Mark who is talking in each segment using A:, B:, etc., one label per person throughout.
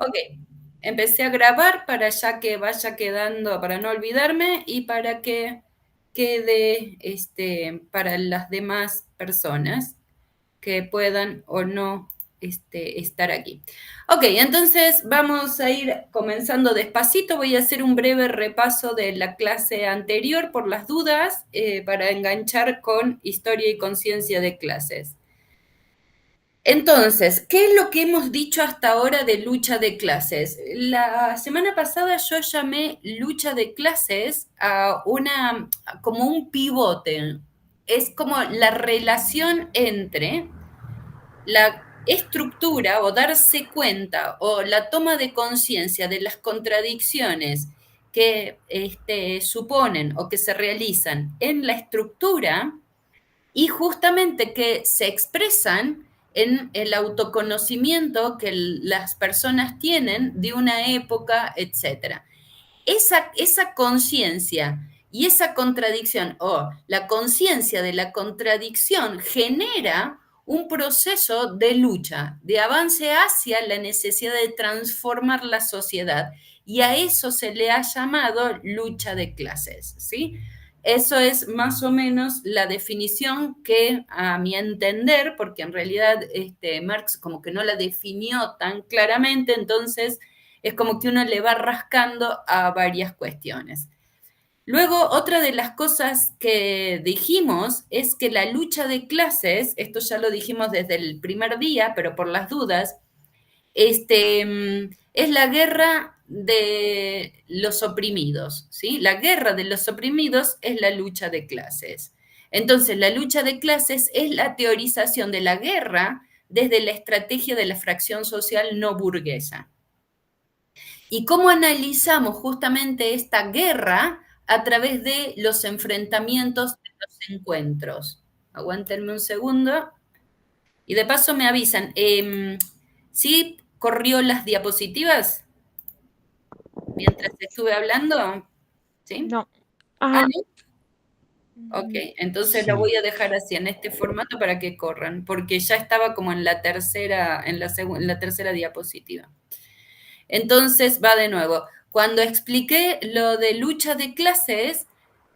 A: Ok, empecé a grabar para ya que vaya quedando, para no olvidarme y para que quede para las demás personas que puedan o no estar aquí. Ok, entonces vamos a ir comenzando despacito. Voy a hacer un breve repaso de la clase anterior por las dudas para enganchar con historia y conciencia de clases. Entonces, ¿qué es lo que hemos dicho hasta ahora de lucha de clases? La semana pasada yo llamé lucha de clases a como un pivote. Es como la relación entre la estructura o darse cuenta o la toma de conciencia de las contradicciones que suponen o que se realizan en la estructura y justamente que se expresan en el autoconocimiento que las personas tienen de una época, etcétera. Esa conciencia y esa contradicción, o la conciencia de la contradicción, genera un proceso de lucha, de avance hacia la necesidad de transformar la sociedad. Y a eso se le ha llamado lucha de clases, ¿sí? Eso es más o menos la definición que, a mi entender, porque en realidad Marx como que no la definió tan claramente, entonces es como que uno le va rascando a varias cuestiones. Luego, otra de las cosas que dijimos es que la lucha de clases, esto ya lo dijimos desde el primer día, pero por las dudas, es la guerra de los oprimidos, ¿sí? La guerra de los oprimidos es la lucha de clases. Entonces, la lucha de clases es la teorización de la guerra desde la estrategia de la fracción social no burguesa. ¿Y cómo analizamos justamente esta guerra a través de los enfrentamientos, de los encuentros? Aguántenme un segundo. Y de paso me avisan, ¿sí corrió las diapositivas mientras estuve hablando? ¿Sí?
B: No.
A: Ah,
B: Ajá.
A: ¿no? Ok, entonces lo
C: Sí.
A: voy a dejar así, en este formato para que corran, porque ya estaba como en la tercera, en la tercera diapositiva. Entonces, va de nuevo. Cuando expliqué lo de lucha de clases,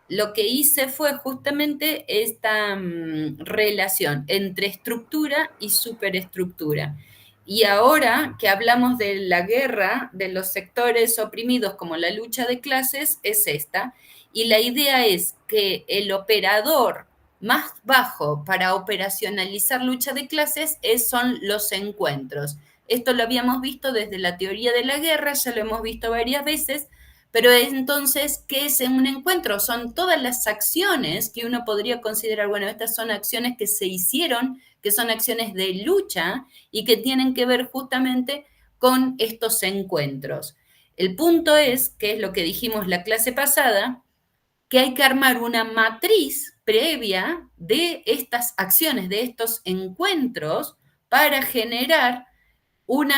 A: lo que hice fue justamente esta relación entre estructura y superestructura. Y ahora que hablamos de la guerra de los sectores oprimidos como la lucha de clases, es esta. Y la idea es que el operador más bajo para operacionalizar lucha de clases son los encuentros. Esto lo habíamos visto desde la teoría de la guerra, ya lo hemos visto varias veces, pero entonces, ¿qué es un encuentro? Son todas las acciones que uno podría considerar, bueno, estas son acciones que se hicieron, que son acciones de lucha y que tienen que ver justamente con estos encuentros. El punto es, que es lo que dijimos la clase pasada, que hay que armar una matriz previa de estas acciones, de estos encuentros, para generar un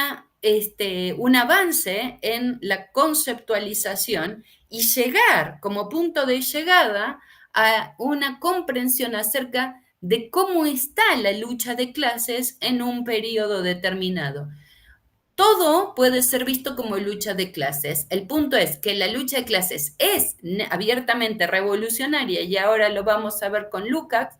A: avance en la conceptualización y llegar como punto de llegada a una comprensión acerca de cómo está la lucha de clases en un periodo determinado. Todo puede ser visto como lucha de clases. El punto es que la lucha de clases es abiertamente revolucionaria y ahora lo vamos a ver con Lukács,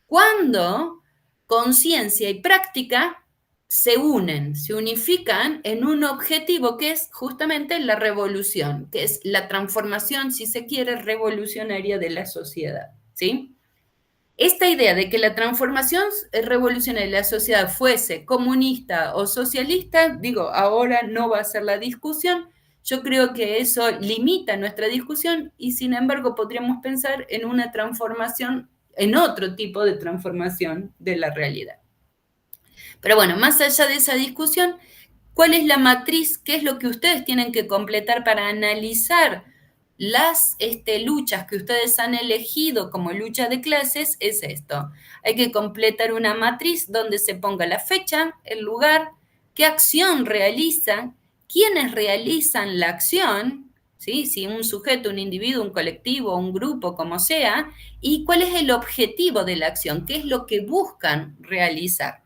A: cuando conciencia y práctica se unen, se unifican en un objetivo que es justamente la revolución, que es la transformación, si se quiere, revolucionaria de la sociedad, ¿sí? Esta idea de que la transformación revolucionaria de la sociedad fuese comunista o socialista, digo, ahora no va a ser la discusión. Yo creo que eso limita nuestra discusión y sin embargo podríamos pensar en una transformación, en otro tipo de transformación de la realidad. Pero bueno, más allá de esa discusión, ¿cuál es la matriz? ¿Qué es lo que ustedes tienen que completar para analizar las luchas que ustedes han elegido como lucha de clases? Es esto. Hay que completar una matriz donde se ponga la fecha, el lugar, qué acción realizan, quiénes realizan la acción, ¿sí? Si un sujeto, un individuo, un colectivo, un grupo, como sea, y cuál es el objetivo de la acción, qué es lo que buscan realizar.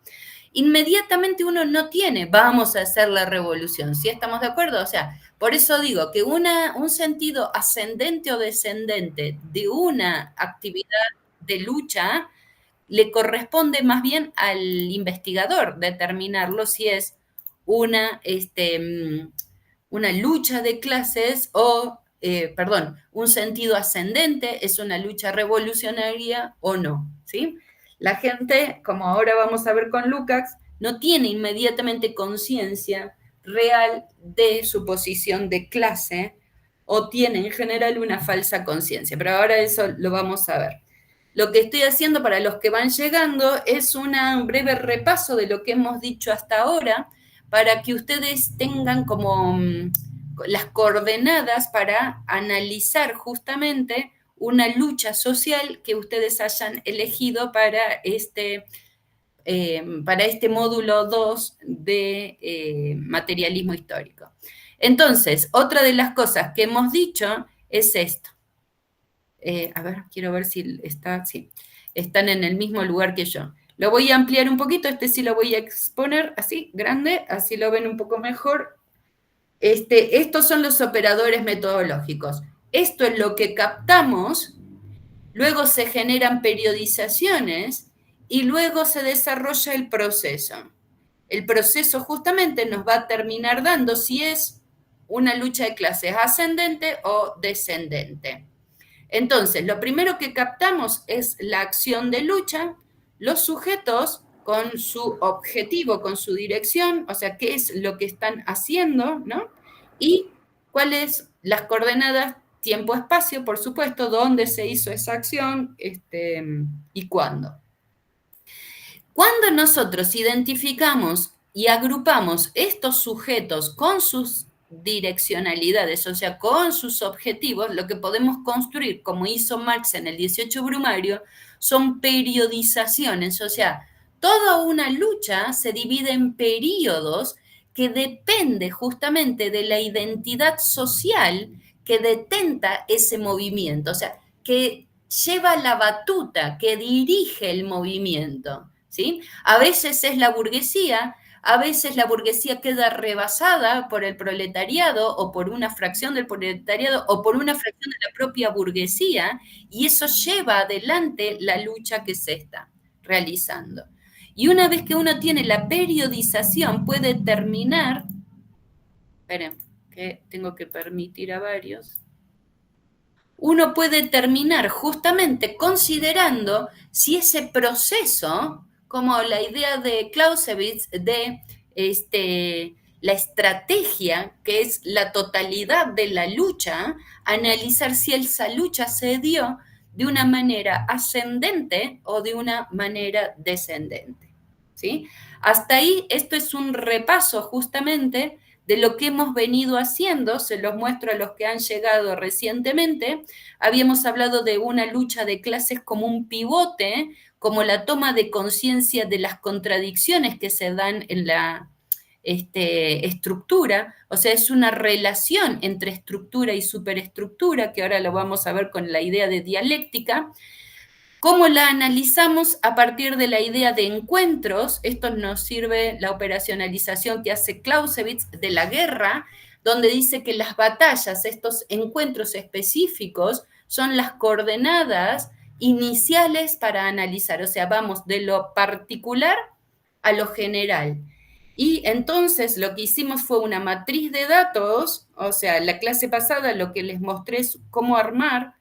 A: inmediatamente uno no tiene, vamos a hacer la revolución, ¿sí estamos de acuerdo? O sea, por eso digo que un sentido ascendente o descendente de una actividad de lucha le corresponde más bien al investigador determinarlo si es una, una lucha de clases o, perdón, un sentido ascendente, es una lucha revolucionaria o no, ¿sí? La gente, como ahora vamos a ver con Lukács, no tiene inmediatamente conciencia real de su posición de clase o tiene en general una falsa conciencia, pero ahora eso lo vamos a ver. Lo que estoy haciendo para los que van llegando es un breve repaso de lo que hemos dicho hasta ahora para que ustedes tengan como las coordenadas para analizar justamente una lucha social que ustedes hayan elegido para este módulo 2 de materialismo histórico. Entonces, otra de las cosas que hemos dicho es esto. A ver, quiero ver si está, sí, están en el mismo lugar que yo. Lo voy a ampliar un poquito, este sí lo voy a exponer así, grande, así lo ven un poco mejor. Estos son los operadores metodológicos. Esto es lo que captamos, luego se generan periodizaciones y luego se desarrolla el proceso. El proceso justamente nos va a terminar dando si es una lucha de clases ascendente o descendente. Entonces, lo primero que captamos es la acción de lucha, los sujetos con su objetivo, con su dirección, o sea, qué es lo que están haciendo, ¿no? Y cuáles las coordenadas, tiempo-espacio, por supuesto, dónde se hizo esa acción y cuándo. Cuando nosotros identificamos y agrupamos estos sujetos con sus direccionalidades, o sea, con sus objetivos, lo que podemos construir, como hizo Marx en el 18 Brumario, son periodizaciones, o sea, toda una lucha se divide en periodos que depende justamente de la identidad social que detenta ese movimiento, o sea, que lleva la batuta, que dirige el movimiento. ¿Sí? A veces es la burguesía, a veces la burguesía queda rebasada por el proletariado o por una fracción del proletariado o por una fracción de la propia burguesía y eso lleva adelante la lucha que se está realizando. Y una vez que uno tiene la periodización puede terminar, esperen, que tengo que permitir a varios, uno puede terminar justamente considerando si ese proceso, como la idea de Clausewitz de la estrategia, que es la totalidad de la lucha, analizar si esa lucha se dio de una manera ascendente o de una manera descendente. ¿Sí? Hasta ahí, esto es un repaso justamente de lo que hemos venido haciendo, se los muestro a los que han llegado recientemente. Habíamos hablado de una lucha de clases como un pivote, como la toma de conciencia de las contradicciones que se dan en la estructura, o sea, es una relación entre estructura y superestructura, que ahora lo vamos a ver con la idea de dialéctica. ¿Cómo la analizamos a partir de la idea de encuentros? Esto nos sirve la operacionalización que hace Clausewitz de la guerra, donde dice que las batallas, estos encuentros específicos, son las coordenadas iniciales para analizar, o sea, vamos de lo particular a lo general. Y entonces lo que hicimos fue una matriz de datos, o sea, la clase pasada lo que les mostré es cómo armar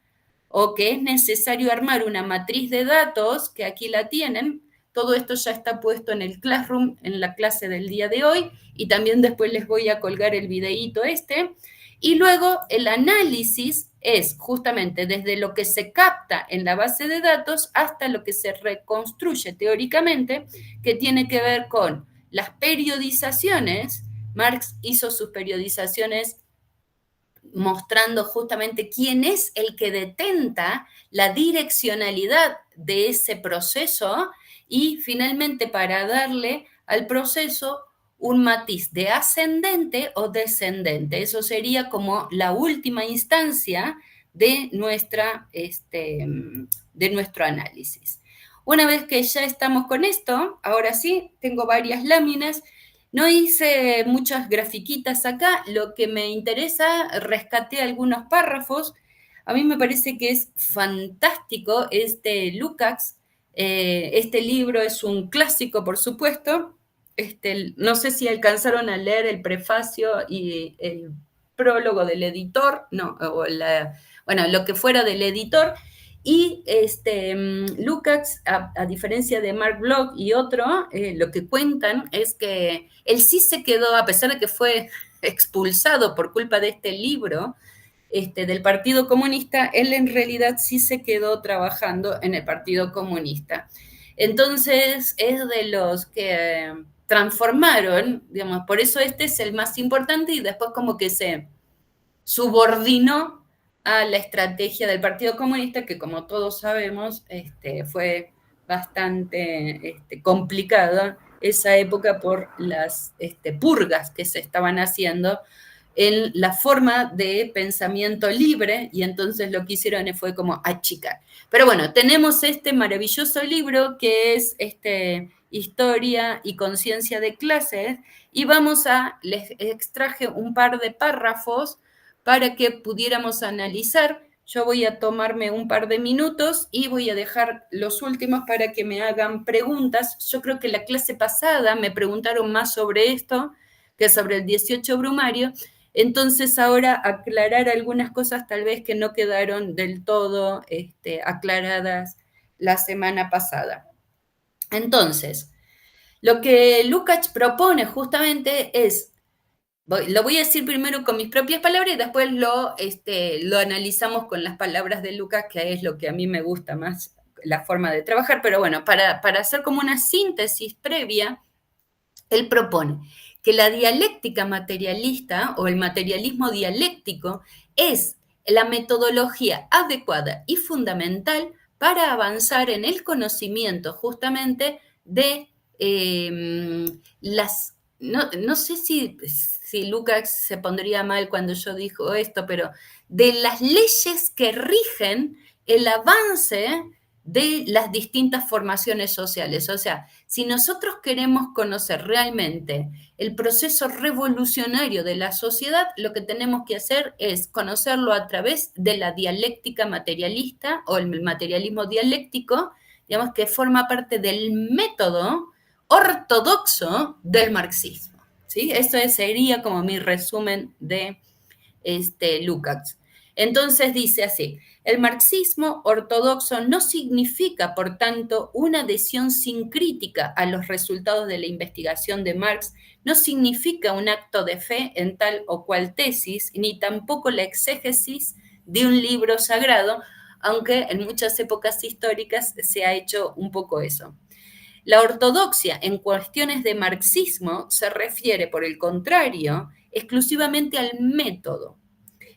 A: o que es necesario armar una matriz de datos, que aquí la tienen. Todo esto ya está puesto en el Classroom, en la clase del día de hoy, y también después les voy a colgar el videíto este. Y luego el análisis es justamente desde lo que se capta en la base de datos hasta lo que se reconstruye teóricamente, que tiene que ver con las periodizaciones. Marx hizo sus periodizaciones mostrando justamente quién es el que detenta la direccionalidad de ese proceso y finalmente para darle al proceso un matiz de ascendente o descendente. Eso sería como la última instancia de nuestro análisis. Una vez que ya estamos con esto, ahora sí, tengo varias láminas. No hice muchas grafiquitas acá, lo que me interesa, rescaté algunos párrafos. A mí me parece que es fantástico este Lukács. Este libro es un clásico, por supuesto. No sé si alcanzaron a leer el prefacio y el prólogo del editor, no, bueno, lo que fuera del editor. Y Lukács, a diferencia de Mark Bloch y otro, lo que cuentan es que él sí se quedó, a pesar de que fue expulsado por culpa de este libro del Partido Comunista, él en realidad sí se quedó trabajando en el Partido Comunista. Entonces es de los que transformaron, digamos, por eso este es el más importante y después como que se subordinó a la estrategia del Partido Comunista, que como todos sabemos, fue bastante complicada esa época por las purgas que se estaban haciendo en la forma de pensamiento libre, y entonces lo que hicieron fue como achicar. Pero bueno, tenemos este maravilloso libro que es Historia y Conciencia de Clases, y les extraje un par de párrafos para que pudiéramos analizar. Yo voy a tomarme un par de minutos y voy a dejar los últimos para que me hagan preguntas. Yo creo que la clase pasada me preguntaron más sobre esto que sobre el 18 Brumario. Entonces ahora aclarar algunas cosas tal vez que no quedaron del todo aclaradas la semana pasada. Entonces, lo que Lukács propone justamente es, lo voy a decir primero con mis propias palabras y después lo analizamos con las palabras de Lukács, que es lo que a mí me gusta más, la forma de trabajar. Pero bueno, para hacer como una síntesis previa, él propone que la dialéctica materialista o el materialismo dialéctico es la metodología adecuada y fundamental para avanzar en el conocimiento justamente de no sé si Lukács se pondría mal cuando yo digo esto, pero de las leyes que rigen el avance de las distintas formaciones sociales. O sea, si nosotros queremos conocer realmente el proceso revolucionario de la sociedad, lo que tenemos que hacer es conocerlo a través de la dialéctica materialista o el materialismo dialéctico, digamos, que forma parte del método ortodoxo del marxismo. ¿Sí? Esto sería como mi resumen de Lukács. Entonces dice así: el marxismo ortodoxo no significa, por tanto, una adhesión sin crítica a los resultados de la investigación de Marx, no significa un acto de fe en tal o cual tesis, ni tampoco la exégesis de un libro sagrado, aunque en muchas épocas históricas se ha hecho un poco eso. La ortodoxia en cuestiones de marxismo se refiere, por el contrario, exclusivamente al método.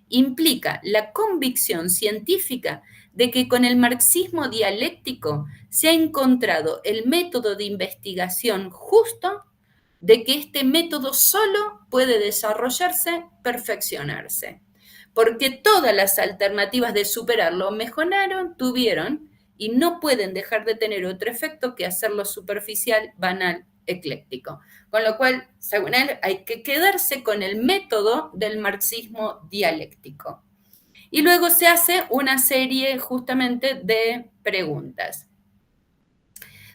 A: Implica la convicción científica de que con el marxismo dialéctico se ha encontrado el método de investigación justo, de que este método solo puede desarrollarse, perfeccionarse, porque todas las alternativas de superarlo mejoraron, tuvieron y no pueden dejar de tener otro efecto que hacerlo superficial, banal, ecléctico. Con lo cual, según él, hay que quedarse con el método del marxismo dialéctico. Y luego se hace una serie justamente de preguntas.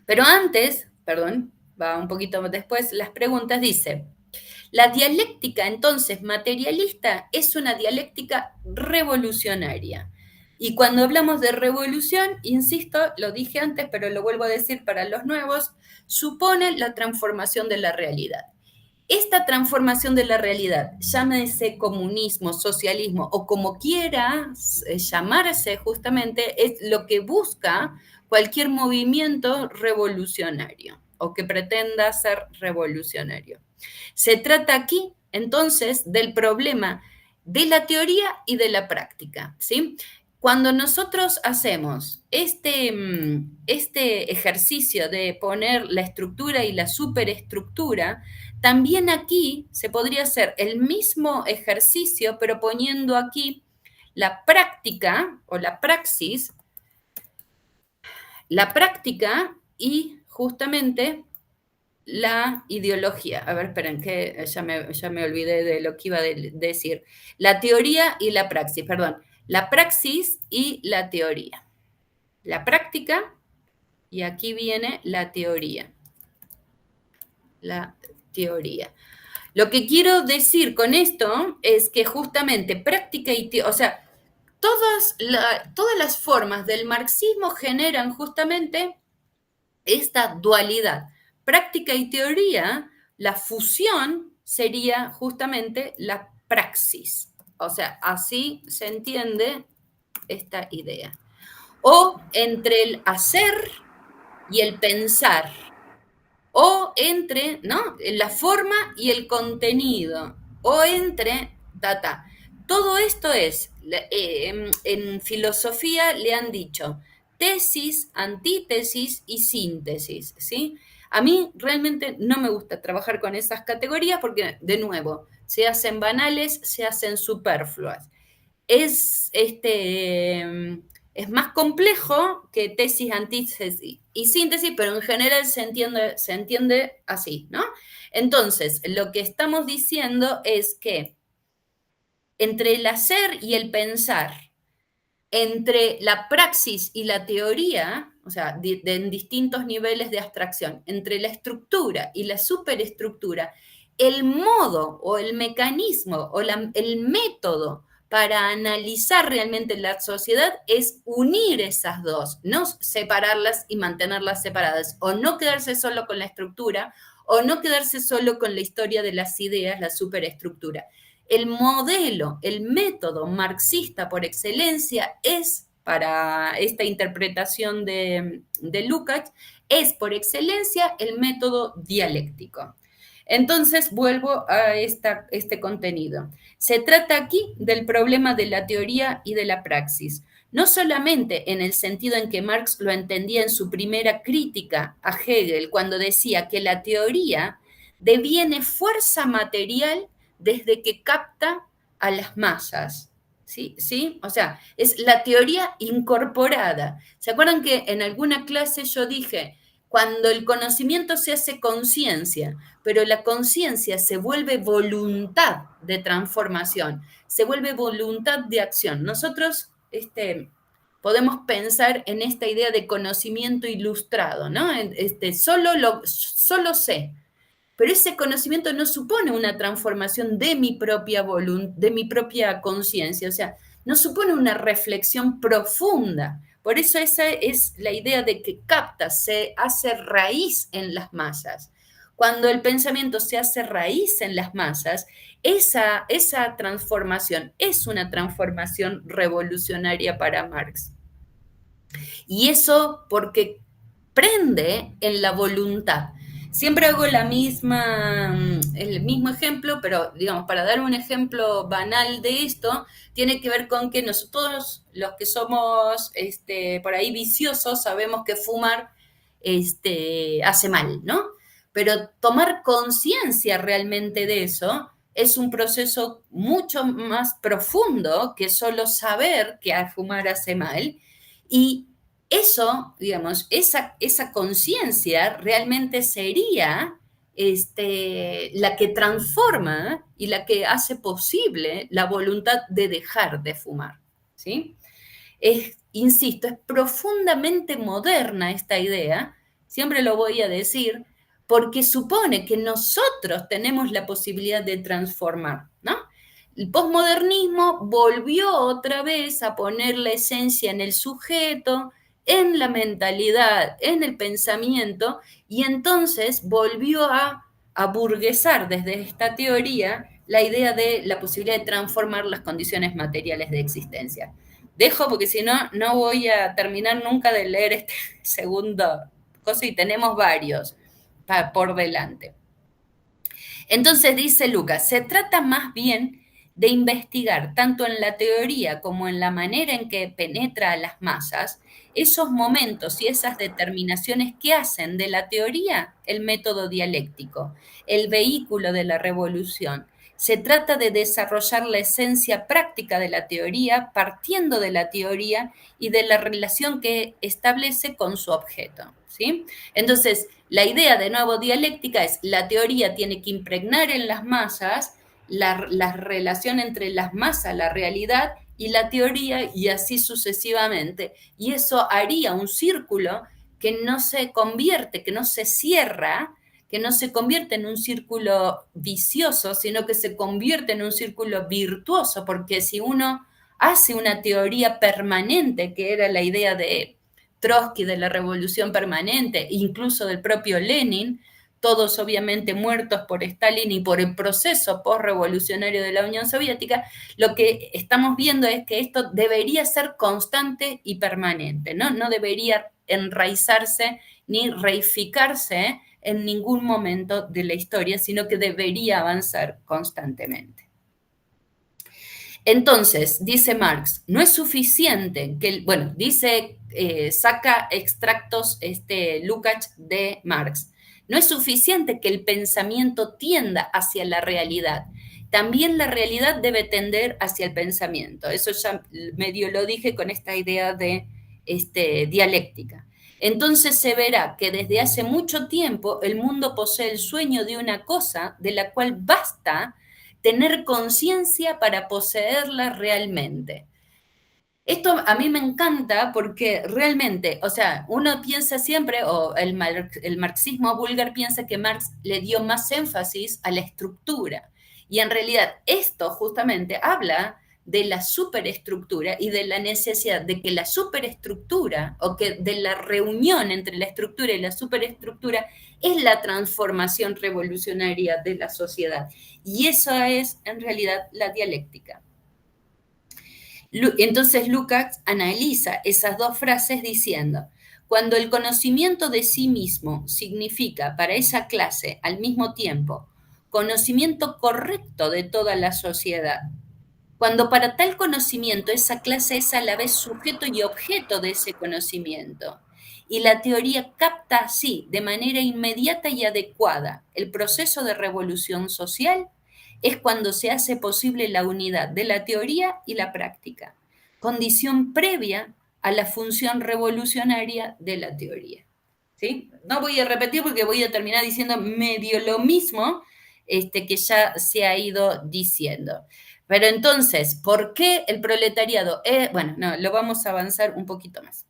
A: Pero antes, perdón, va un poquito después, las preguntas dice: la dialéctica entonces materialista es una dialéctica revolucionaria. Y cuando hablamos de revolución, insisto, lo dije antes, pero lo vuelvo a decir para los nuevos, supone la transformación de la realidad. Esta transformación de la realidad, llámese comunismo, socialismo o como quiera llamarse justamente, es lo que busca cualquier movimiento revolucionario o que pretenda ser revolucionario. Se trata aquí, entonces, del problema de la teoría y de la práctica, ¿sí? Cuando nosotros hacemos este ejercicio de poner la estructura y la superestructura, también aquí se podría hacer el mismo ejercicio, pero poniendo aquí la práctica o la praxis la práctica y justamente la ideología. A ver, esperen, que ya me olvidé de lo que iba a decir. La teoría y la praxis, perdón. La praxis y la teoría. La práctica y aquí viene la teoría. La teoría. Lo que quiero decir con esto es que justamente práctica y teoría, o sea, todas las formas del marxismo generan justamente esta dualidad. Práctica y teoría, la fusión sería justamente la praxis. O sea, así se entiende esta idea. O entre el hacer y el pensar. O entre, ¿no? La forma y el contenido. O entre, data. Todo esto es, en filosofía le han dicho tesis, antítesis y síntesis, ¿sí? A mí realmente no me gusta trabajar con esas categorías porque, de nuevo, se hacen banales, se hacen superfluas. Es, es más complejo que tesis, antítesis y síntesis, pero en general se entiende así, ¿no? Entonces, lo que estamos diciendo es que entre el hacer y el pensar, entre la praxis y la teoría, o sea, en distintos niveles de abstracción, entre la estructura y la superestructura, el modo o el mecanismo o el método para analizar realmente la sociedad es unir esas dos, no separarlas y mantenerlas separadas, o no quedarse solo con la estructura, o no quedarse solo con la historia de las ideas, la superestructura. El modelo, el método marxista por excelencia es, para esta interpretación de Lukács, es por excelencia el método dialéctico. Entonces vuelvo a este contenido. Se trata aquí del problema de la teoría y de la praxis, no solamente en el sentido en que Marx lo entendía en su primera crítica a Hegel, cuando decía que la teoría deviene fuerza material desde que capta a las masas. ¿Sí? ¿Sí? O sea, es la teoría incorporada. ¿Se acuerdan que en alguna clase yo dije, cuando el conocimiento se hace conciencia, pero la conciencia se vuelve voluntad de transformación, se vuelve voluntad de acción? Nosotros podemos pensar en esta idea de conocimiento ilustrado, ¿no? Solo sé, pero ese conocimiento no supone una transformación de mi propia voluntad, de mi propia conciencia, o sea, no supone una reflexión profunda. Por eso esa es la idea de que capta, se hace raíz en las masas. Cuando el pensamiento se hace raíz en las masas, esa transformación es una transformación revolucionaria para Marx. Y eso porque prende en la voluntad. Siempre hago el mismo ejemplo, pero digamos, para dar un ejemplo banal de esto, tiene que ver con que nosotros los que somos por ahí viciosos sabemos que fumar hace mal, ¿no? Pero tomar conciencia realmente de eso es un proceso mucho más profundo que solo saber que fumar hace mal. Y eso, digamos, esa conciencia realmente sería la que transforma y la que hace posible la voluntad de dejar de fumar, ¿sí? Insisto, es profundamente moderna esta idea, siempre lo voy a decir, porque supone que nosotros tenemos la posibilidad de transformar, ¿no? El posmodernismo volvió otra vez a poner la esencia en el sujeto, en la mentalidad, en el pensamiento, y entonces volvió a burguesar desde esta teoría la idea de la posibilidad de transformar las condiciones materiales de existencia. Dejo porque si no, no voy a terminar nunca de leer este segundo cosa y tenemos varios por delante. Entonces dice Lucas, se trata más bien de investigar, tanto en la teoría como en la manera en que penetra a las masas, esos momentos y esas determinaciones que hacen de la teoría el método dialéctico, el vehículo de la revolución, Se trata de desarrollar la esencia práctica de la teoría, partiendo de la teoría y de la relación que establece con su objeto, ¿sí? Entonces, la idea de nuevo dialéctica es la teoría tiene que impregnar en las masas la relación entre las masas, la realidad y la teoría, y así sucesivamente. Y eso haría un círculo que no se convierte, que no se cierra, que no se convierte en un círculo vicioso, sino que se convierte en un círculo virtuoso, porque si uno hace una teoría permanente, que era la idea de Trotsky de la revolución permanente, incluso del propio Lenin, todos obviamente muertos por Stalin y por el proceso postrevolucionario de la Unión Soviética, lo que estamos viendo es que esto debería ser constante y permanente, ¿no? No debería enraizarse ni reificarse en ningún momento de la historia, sino que debería avanzar constantemente. Entonces, dice Marx, no es suficiente que, bueno, dice, saca extractos Lukács de Marx, no es suficiente que el pensamiento tienda hacia la realidad, también la realidad debe tender hacia el pensamiento. Eso ya medio lo dije con esta idea de dialéctica. Entonces se verá que desde hace mucho tiempo el mundo posee el sueño de una cosa de la cual basta tener conciencia para poseerla realmente. Esto a mí me encanta porque realmente, o sea, uno piensa siempre, o el marxismo vulgar piensa que Marx le dio más énfasis a la estructura. Y en realidad esto justamente habla de la superestructura y de la necesidad de que la superestructura o que de la reunión entre la estructura y la superestructura es la transformación revolucionaria de la sociedad. Y eso es en realidad la dialéctica. Entonces Lukács analiza esas dos frases diciendo, cuando el conocimiento de sí mismo significa para esa clase al mismo tiempo conocimiento correcto de toda la sociedad, cuando para tal conocimiento esa clase es a la vez sujeto y objeto de ese conocimiento, y la teoría capta así, de manera inmediata y adecuada, el proceso de revolución social, es cuando se hace posible la unidad de la teoría y la práctica, condición previa a la función revolucionaria de la teoría. ¿Sí? No voy a repetir porque voy a terminar diciendo medio lo mismo que ya se ha ido diciendo. Pero entonces, ¿por qué el proletariado? Bueno, no, lo vamos a avanzar un poquito más.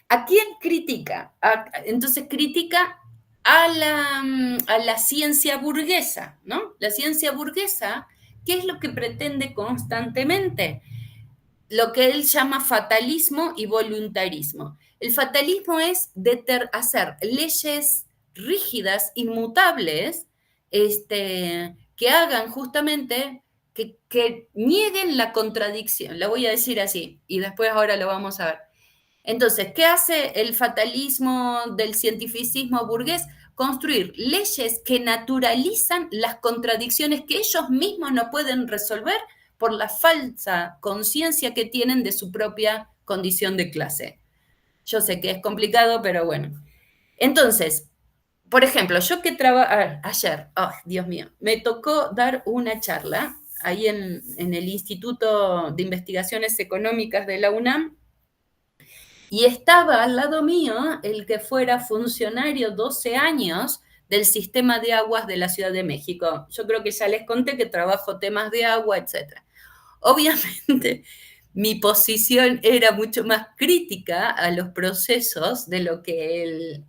A: ¿A quién critica? Entonces critica a la ciencia burguesa, ¿no? La ciencia burguesa, ¿qué es lo que pretende constantemente? Lo que él llama fatalismo y voluntarismo. El fatalismo es hacer leyes rígidas, inmutables, que hagan justamente que nieguen la contradicción. La voy a decir así y después ahora lo vamos a ver. Entonces, ¿qué hace el fatalismo del cientificismo burgués? Construir leyes que naturalizan las contradicciones que ellos mismos no pueden resolver por la falsa conciencia que tienen de su propia condición de clase. Yo sé que es complicado, pero bueno. Entonces, por ejemplo, yo que trabajé ayer, oh, Dios mío, me tocó dar una charla ahí en el Instituto de Investigaciones Económicas de la UNAM, y estaba al lado mío el que fuera funcionario 12 años del sistema de aguas de la Ciudad de México. Yo creo que ya les conté que trabajo temas de agua, etc. Obviamente, mi posición era mucho más crítica a los procesos de lo que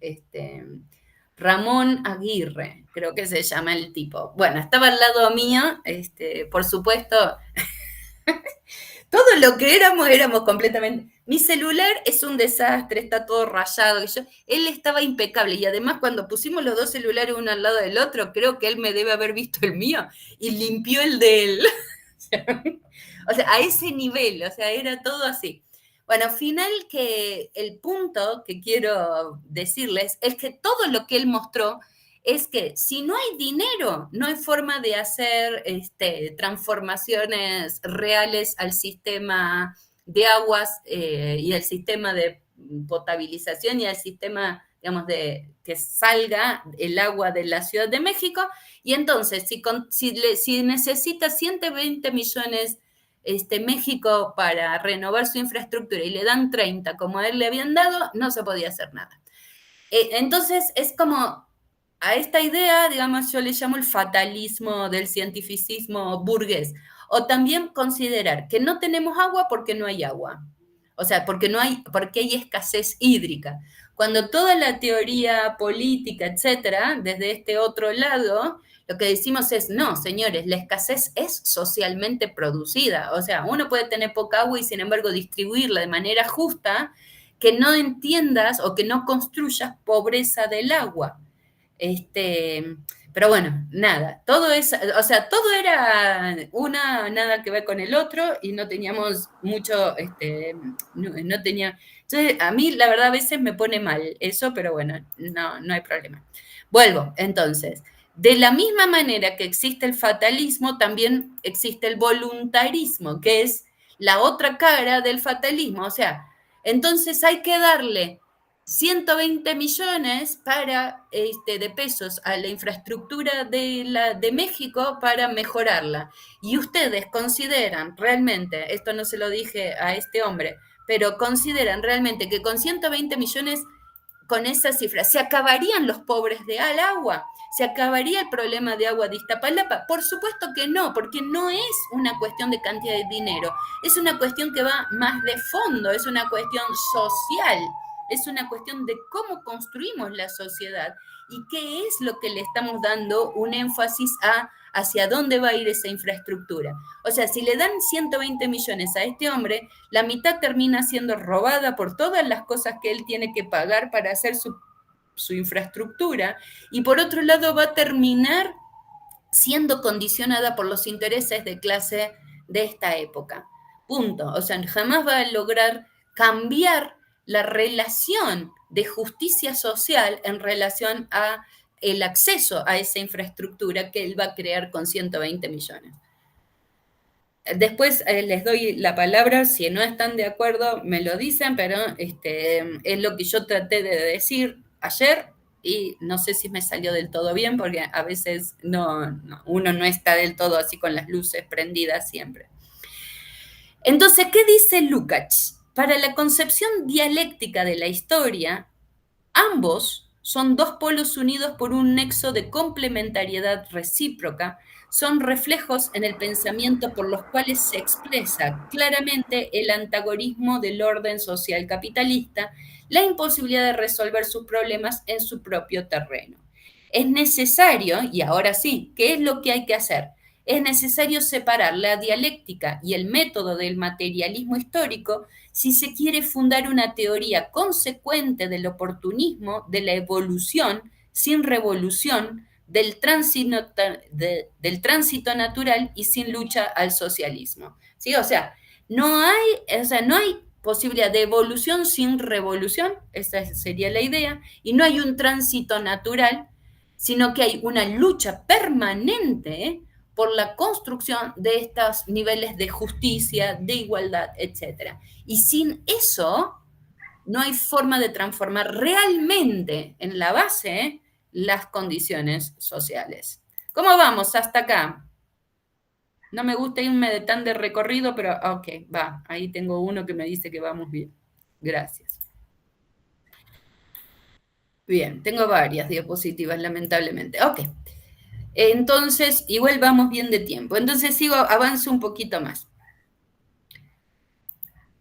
A: Ramón Aguirre, creo que se llama el tipo. Bueno, estaba al lado mío, por supuesto, todo lo que éramos completamente. Mi celular es un desastre, está todo rayado. Él estaba impecable y además cuando pusimos los dos celulares uno al lado del otro, creo que él me debe haber visto el mío y limpió el de él. O sea, a ese nivel, o sea, era todo así. Bueno, final que el punto que quiero decirles es que todo lo que él mostró es que si no hay dinero, no hay forma de hacer transformaciones reales al sistema de aguas y al sistema de potabilización y al sistema digamos, de que salga el agua de la Ciudad de México, y entonces, si necesita 120 millones México para renovar su infraestructura y le dan 30 como a él le habían dado, no se podía hacer nada. Entonces, es como a esta idea, digamos, yo le llamo el fatalismo del cientificismo burgués, o también considerar que no tenemos agua porque no hay agua, o sea, porque hay escasez hídrica. Cuando toda la teoría política, etcétera, desde este otro lado, lo que decimos es, no, señores, la escasez es socialmente producida. O sea, uno puede tener poca agua y sin embargo distribuirla de manera justa, que no entiendas o que no construyas pobreza del agua. Este, pero bueno, nada, todo es, o sea, todo era nada que ver con el otro y no teníamos mucho, no tenía, entonces a mí la verdad a veces me pone mal eso, pero bueno, no hay problema. Vuelvo, entonces, de la misma manera que existe el fatalismo, también existe el voluntarismo, que es la otra cara del fatalismo, o sea, entonces hay que darle 120 millones de pesos a la infraestructura de México para mejorarla. Y ustedes consideran realmente, esto no se lo dije a este hombre, pero consideran realmente que con 120 millones, con esa cifra, ¿se acabarían los pobres de al agua? ¿Se acabaría el problema de agua de Iztapalapa? Por supuesto que no, porque no es una cuestión de cantidad de dinero, es una cuestión que va más de fondo, es una cuestión social, es una cuestión de cómo construimos la sociedad y qué es lo que le estamos dando un énfasis a hacia dónde va a ir esa infraestructura. O sea, si le dan 120 millones a este hombre, la mitad termina siendo robada por todas las cosas que él tiene que pagar para hacer su infraestructura, y por otro lado va a terminar siendo condicionada por los intereses de clase de esta época. Punto. O sea, jamás va a lograr cambiar la relación de justicia social en relación a el acceso a esa infraestructura que él va a crear con 120 millones. Después les doy la palabra, si no están de acuerdo me lo dicen, pero es lo que yo traté de decir ayer y no sé si me salió del todo bien porque a veces uno no está del todo así con las luces prendidas siempre. Entonces, ¿qué dice Lukács? Para la concepción dialéctica de la historia, ambos son dos polos unidos por un nexo de complementariedad recíproca, son reflejos en el pensamiento por los cuales se expresa claramente el antagonismo del orden social capitalista, la imposibilidad de resolver sus problemas en su propio terreno. Es necesario, y ahora sí, ¿qué es lo que hay que hacer? Es necesario separar la dialéctica y el método del materialismo histórico si se quiere fundar una teoría consecuente del oportunismo, de la evolución sin revolución, del tránsito natural y sin lucha al socialismo. ¿Sí? No hay posibilidad de evolución sin revolución, esa sería la idea, y no hay un tránsito natural, sino que hay una lucha permanente por la construcción de estos niveles de justicia, de igualdad, etc. Y sin eso, no hay forma de transformar realmente en la base las condiciones sociales. ¿Cómo vamos hasta acá? No me gusta irme de tan de recorrido, pero ok, va. Ahí tengo uno que me dice que vamos bien. Gracias. Bien, tengo varias diapositivas, lamentablemente. Ok. Entonces, igual vamos bien de tiempo. Entonces avanzo un poquito más.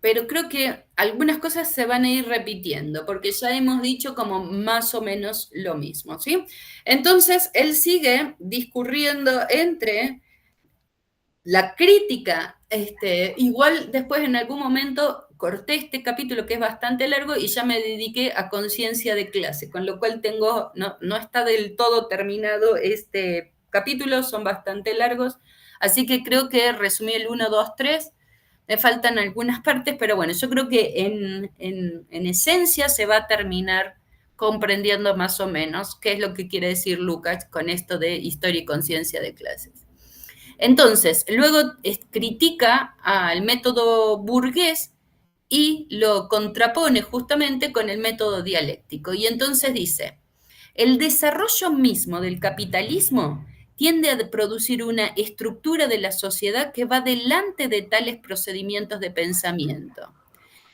A: Pero creo que algunas cosas se van a ir repitiendo, porque ya hemos dicho como más o menos lo mismo, ¿sí? Entonces, él sigue discurriendo entre la crítica, igual después en algún momento corté este capítulo que es bastante largo y ya me dediqué a conciencia de clase, con lo cual no está del todo terminado este capítulo, son bastante largos, así que creo que resumí el 1, 2, 3. Me faltan algunas partes, pero bueno, yo creo que en esencia se va a terminar comprendiendo más o menos qué es lo que quiere decir Lucas con esto de historia y conciencia de clases. Entonces, luego critica al método burgués y lo contrapone justamente con el método dialéctico. Y entonces dice, el desarrollo mismo del capitalismo tiende a producir una estructura de la sociedad que va delante de tales procedimientos de pensamiento.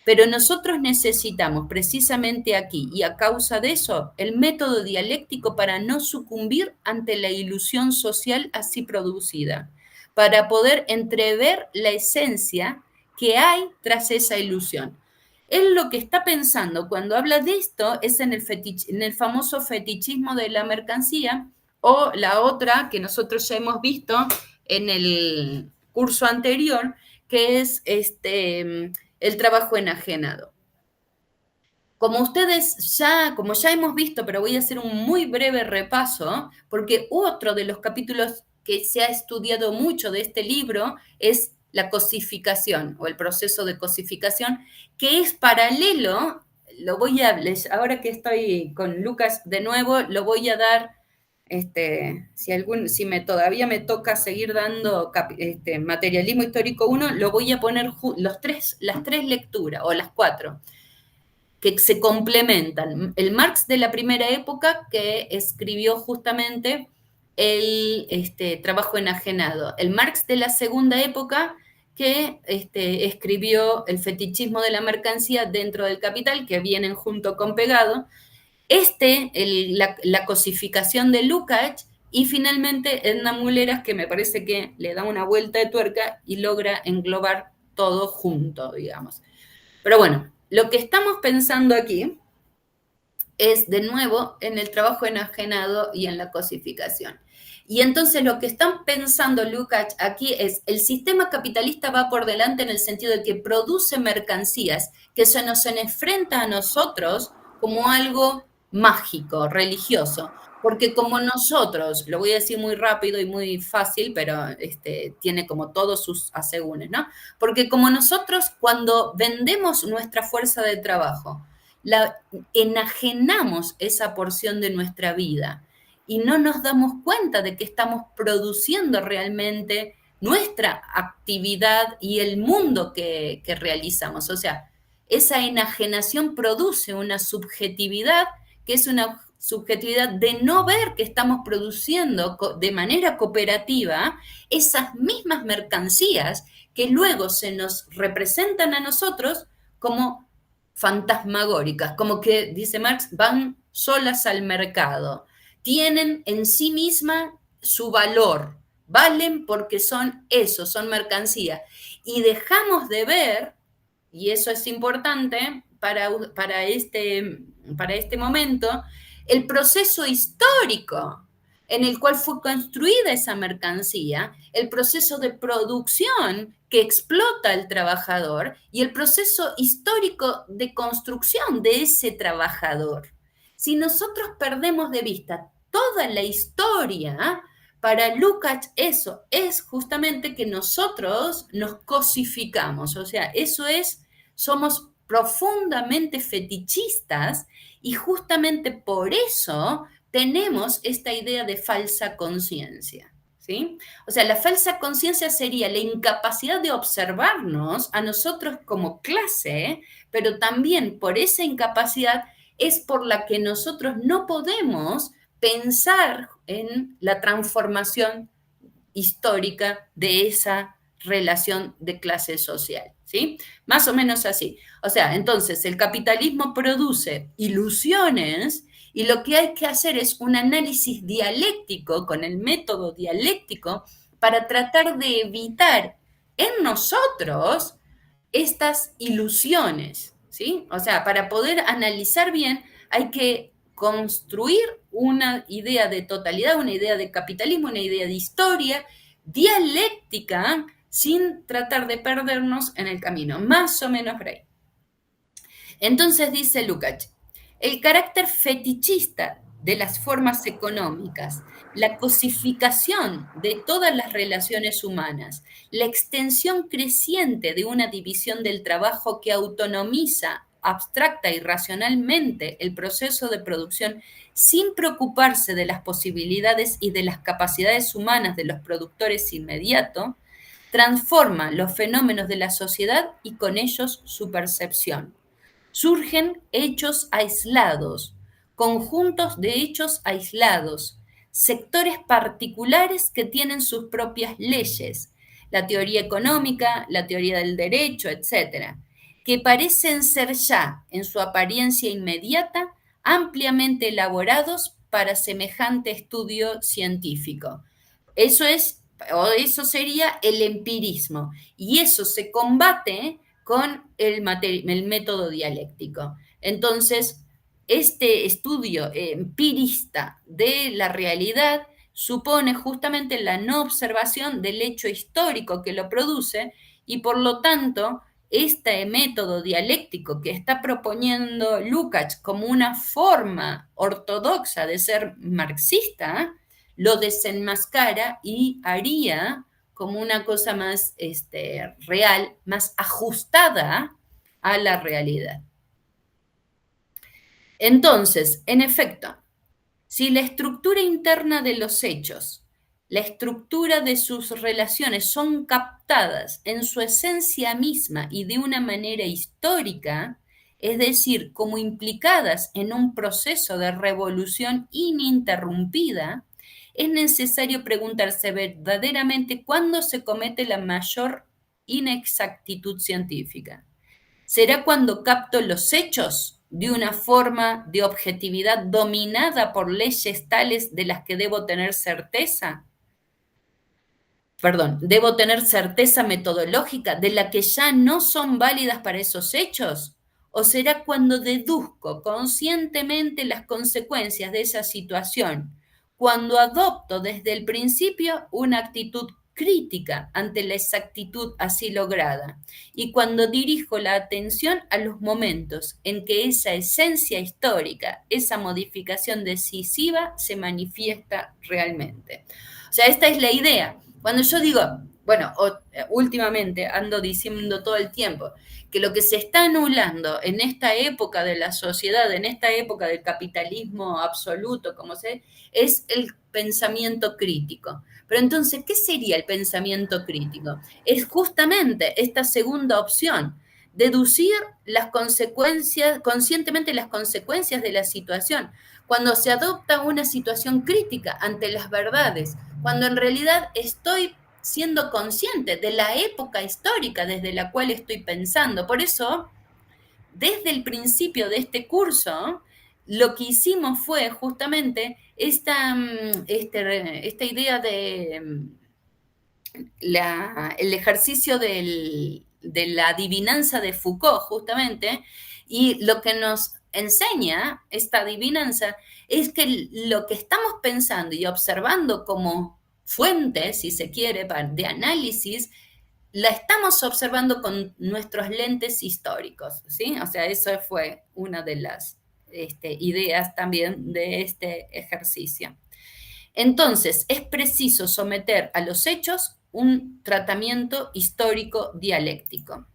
A: Pero nosotros necesitamos precisamente aquí, y a causa de eso, el método dialéctico para no sucumbir ante la ilusión social así producida, para poder entrever la esencia que hay tras esa ilusión. Él lo que está pensando cuando habla de esto es en el famoso fetichismo de la mercancía, o la otra que nosotros ya hemos visto en el curso anterior, que es el trabajo enajenado. Como ya hemos visto, pero voy a hacer un muy breve repaso, porque otro de los capítulos que se ha estudiado mucho de este libro es la cosificación o el proceso de cosificación, que es paralelo, ahora que estoy con Lucas de nuevo, lo voy a dar, todavía me toca seguir dando materialismo histórico 1, lo voy a poner las tres lecturas, o las cuatro, que se complementan. El Marx de la primera época, que escribió justamente el trabajo enajenado. El Marx de la segunda época, que escribió el fetichismo de la mercancía dentro del Capital, que vienen junto con pegado. La cosificación de Lukács, y finalmente Edna Mulleras, que me parece que le da una vuelta de tuerca y logra englobar todo junto, digamos. Pero bueno, lo que estamos pensando aquí es de nuevo en el trabajo enajenado y en la cosificación. Y entonces lo que están pensando Lukács aquí es, el sistema capitalista va por delante en el sentido de que produce mercancías que se nos enfrenta a nosotros como algo mágico, religioso. Porque como nosotros, lo voy a decir muy rápido y muy fácil, pero tiene como todos sus asegúnes, ¿no? Porque como nosotros cuando vendemos nuestra fuerza de trabajo, enajenamos esa porción de nuestra vida y no nos damos cuenta de que estamos produciendo realmente nuestra actividad y el mundo que realizamos. O sea, esa enajenación produce una subjetividad que es una subjetividad de no ver que estamos produciendo de manera cooperativa esas mismas mercancías que luego se nos representan a nosotros como fantasmagóricas, como que, dice Marx, van solas al mercado, tienen en sí misma su valor, valen porque son eso, son mercancía. Y dejamos de ver, y eso es importante para este momento, el proceso histórico en el cual fue construida esa mercancía, el proceso de producción que explota al trabajador y el proceso histórico de construcción de ese trabajador. Si nosotros perdemos de vista toda la historia, para Lukács eso es justamente que nosotros nos cosificamos, o sea, eso es, somos profundamente fetichistas y justamente por eso tenemos esta idea de falsa conciencia, ¿sí? O sea, la falsa conciencia sería la incapacidad de observarnos a nosotros como clase, pero también por esa incapacidad es por la que nosotros no podemos pensar en la transformación histórica de esa relación de clase social, ¿sí? Más o menos así. O sea, entonces el capitalismo produce ilusiones y lo que hay que hacer es un análisis dialéctico con el método dialéctico para tratar de evitar en nosotros estas ilusiones, ¿sí? O sea, para poder analizar bien hay que construir una idea de totalidad, una idea de capitalismo, una idea de historia dialéctica sin tratar de perdernos en el camino, más o menos por ahí. Entonces dice Lukács, el carácter fetichista de las formas económicas, la cosificación de todas las relaciones humanas, la extensión creciente de una división del trabajo que autonomiza abstracta y racionalmente el proceso de producción sin preocuparse de las posibilidades y de las capacidades humanas de los productores inmediatos, transforma los fenómenos de la sociedad y con ellos su percepción. Surgen hechos aislados, conjuntos de hechos aislados, sectores particulares que tienen sus propias leyes, la teoría económica, la teoría del derecho, etcétera, que parecen ser ya, en su apariencia inmediata, ampliamente elaborados para semejante estudio científico. Eso es, o eso sería el empirismo, y eso se combate con el método dialéctico. Entonces, este estudio empirista de la realidad supone justamente la no observación del hecho histórico que lo produce y por lo tanto este método dialéctico que está proponiendo Lukács como una forma ortodoxa de ser marxista, lo desenmascara y haría como una cosa más real, más ajustada a la realidad. Entonces, en efecto, si la estructura interna de los hechos, la estructura de sus relaciones son captadas en su esencia misma y de una manera histórica, es decir, como implicadas en un proceso de revolución ininterrumpida, es necesario preguntarse verdaderamente cuándo se comete la mayor inexactitud científica. ¿Será cuando capto los hechos de una forma de objetividad dominada por leyes tales de las que debo tener certeza? Perdón, ¿debo tener certeza metodológica de la que ya no son válidas para esos hechos? ¿O será cuando deduzco conscientemente las consecuencias de esa situación, cuando adopto desde el principio una actitud crítica ante la exactitud así lograda y cuando dirijo la atención a los momentos en que esa esencia histórica, esa modificación decisiva se manifiesta realmente? O sea, esta es la idea. Cuando yo digo, bueno, últimamente ando diciendo todo el tiempo que lo que se está anulando en esta época de la sociedad, en esta época del capitalismo absoluto, como se, es el pensamiento crítico. Pero entonces, ¿qué sería el pensamiento crítico? Es justamente esta segunda opción, deducir las consecuencias, conscientemente las consecuencias de la situación, cuando se adopta una situación crítica ante las verdades, cuando en realidad estoy siendo consciente de la época histórica desde la cual estoy pensando. Por eso, desde el principio de este curso, lo que hicimos fue justamente esta idea de el ejercicio de la adivinanza de Foucault, justamente, y lo que nos enseña esta adivinanza es que lo que estamos pensando y observando como fuente, si se quiere, de análisis, la estamos observando con nuestros lentes históricos, ¿sí? O sea, eso fue una de las ideas también de este ejercicio. Entonces, es preciso someter a los hechos un tratamiento histórico dialéctico.